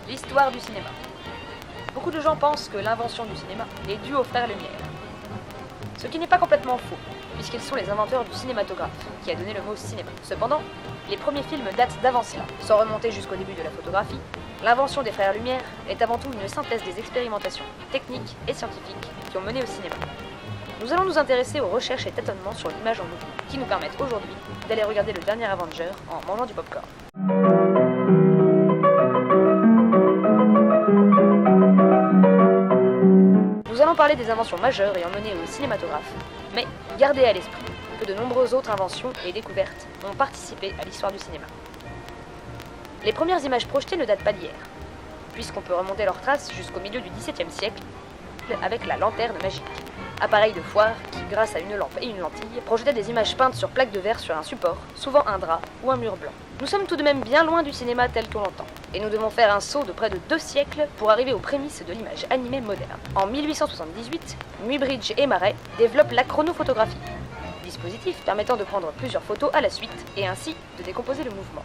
L'histoire du cinéma. Beaucoup de gens pensent que l'invention du cinéma est due aux frères Lumière. Ce qui n'est pas complètement faux, puisqu'ils sont les inventeurs du cinématographe, qui a donné le mot cinéma. Cependant, les premiers films datent d'avant cela. Sans remonter jusqu'au début de la photographie, l'invention des frères Lumière est avant tout une synthèse des expérimentations techniques et scientifiques qui ont mené au cinéma. Nous allons nous intéresser aux recherches et tâtonnements sur l'image en mouvement, qui nous permettent aujourd'hui d'aller regarder le dernier Avenger en mangeant du popcorn. Nous allons parler des inventions majeures ayant mené au cinématographe, mais gardez à l'esprit que de nombreuses autres inventions et découvertes ont participé à l'histoire du cinéma. Les premières images projetées ne datent pas d'hier, puisqu'on peut remonter leurs traces jusqu'au milieu du XVIIe siècle avec la lanterne magique, appareil de foire qui, grâce à une lampe et une lentille, projetait des images peintes sur plaques de verre sur un support, souvent un drap ou un mur blanc. Nous sommes tout de même bien loin du cinéma tel qu'on l'entend, et nous devons faire un saut de près de 2 siècles pour arriver aux prémices de l'image animée moderne. En 1878, Muybridge et Marey développent la chronophotographie, dispositif permettant de prendre plusieurs photos à la suite et ainsi de décomposer le mouvement.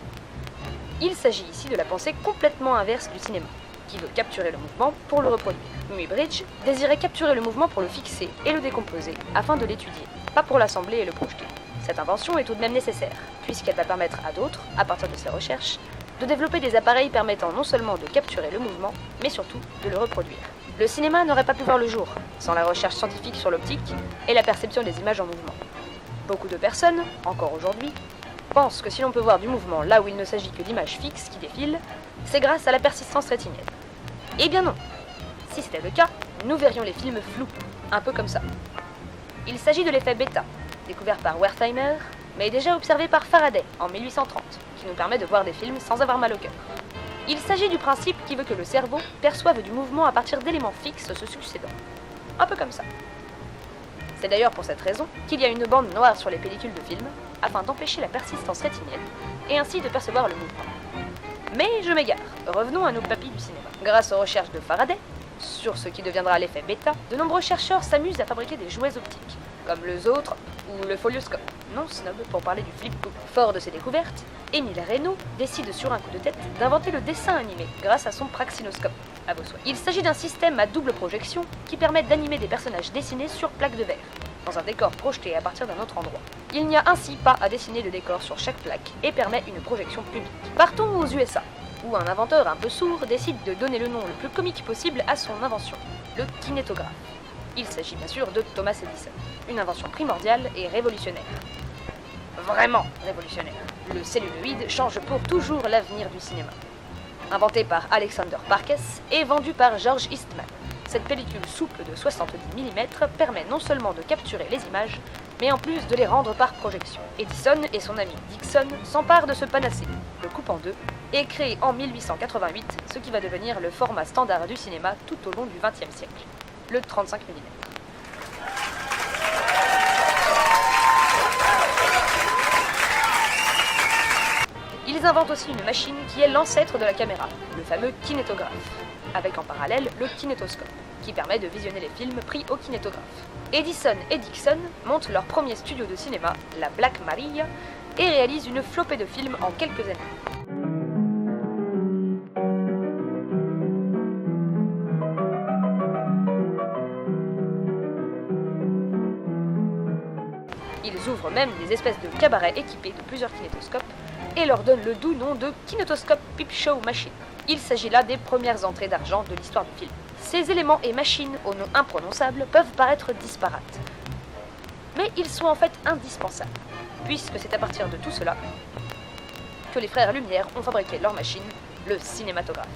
Il s'agit ici de la pensée complètement inverse du cinéma, qui veut capturer le mouvement pour le reproduire. Muybridge désirait capturer le mouvement pour le fixer et le décomposer afin de l'étudier, pas pour l'assembler et le projeter. Cette invention est tout de même nécessaire, puisqu'elle va permettre à d'autres, à partir de ses recherches, de développer des appareils permettant non seulement de capturer le mouvement, mais surtout de le reproduire. Le cinéma n'aurait pas pu voir le jour sans la recherche scientifique sur l'optique et la perception des images en mouvement. Beaucoup de personnes, encore aujourd'hui, pensent que si l'on peut voir du mouvement là où il ne s'agit que d'images fixes qui défilent, c'est grâce à la persistance rétinienne. Eh bien non. Si c'était le cas, nous verrions les films flous, un peu comme ça. Il s'agit de l'effet bêta, découvert par Wertheimer, mais déjà observé par Faraday en 1830, qui nous permet de voir des films sans avoir mal au cœur. Il s'agit du principe qui veut que le cerveau perçoive du mouvement à partir d'éléments fixes se succédant. Un peu comme ça. C'est d'ailleurs pour cette raison qu'il y a une bande noire sur les pellicules de films, afin d'empêcher la persistance rétinienne, et ainsi de percevoir le mouvement. Mais je m'égare, revenons à nos papilles du cinéma. Grâce aux recherches de Faraday, sur ce qui deviendra l'effet bêta, de nombreux chercheurs s'amusent à fabriquer des jouets optiques, comme le zootrope ou le folioscope, non snob pour parler du flip-book. Fort de ses découvertes, Émile Reynaud décide sur un coup de tête d'inventer le dessin animé grâce à son praxinoscope, à vos souhaits. Il s'agit d'un système à double projection qui permet d'animer des personnages dessinés sur plaque de verre, dans un décor projeté à partir d'un autre endroit. Il n'y a ainsi pas à dessiner de décor sur chaque plaque et permet une projection publique. Partons aux USA, où un inventeur un peu sourd décide de donner le nom le plus comique possible à son invention, le kinétographe. Il s'agit bien sûr de Thomas Edison, une invention primordiale et révolutionnaire. Vraiment révolutionnaire. Le celluloïd change pour toujours l'avenir du cinéma. Inventé par Alexander Parkes et vendu par George Eastman, cette pellicule souple de 70 mm permet non seulement de capturer les images, mais en plus de les rendre par projection. Edison et son ami Dickson s'emparent de ce panacée, le coupent en deux, et créent en 1888 ce qui va devenir le format standard du cinéma tout au long du XXe siècle, le 35 mm. Ils inventent aussi une machine qui est l'ancêtre de la caméra, le fameux kinétographe, avec en parallèle le kinétoscope, qui permet de visionner les films pris au kinétographe. Edison et Dickson montent leur premier studio de cinéma, la Black Maria, et réalisent une flopée de films en quelques années. Ils ouvrent même des espèces de cabarets équipés de plusieurs kinétoscopes et leur donnent le doux nom de Kinetoscope Peep Show Machine. Il s'agit là des premières entrées d'argent de l'histoire du film. Ces éléments et machines au nom imprononçable peuvent paraître disparates, mais ils sont en fait indispensables, puisque c'est à partir de tout cela que les frères Lumière ont fabriqué leur machine, le cinématographe.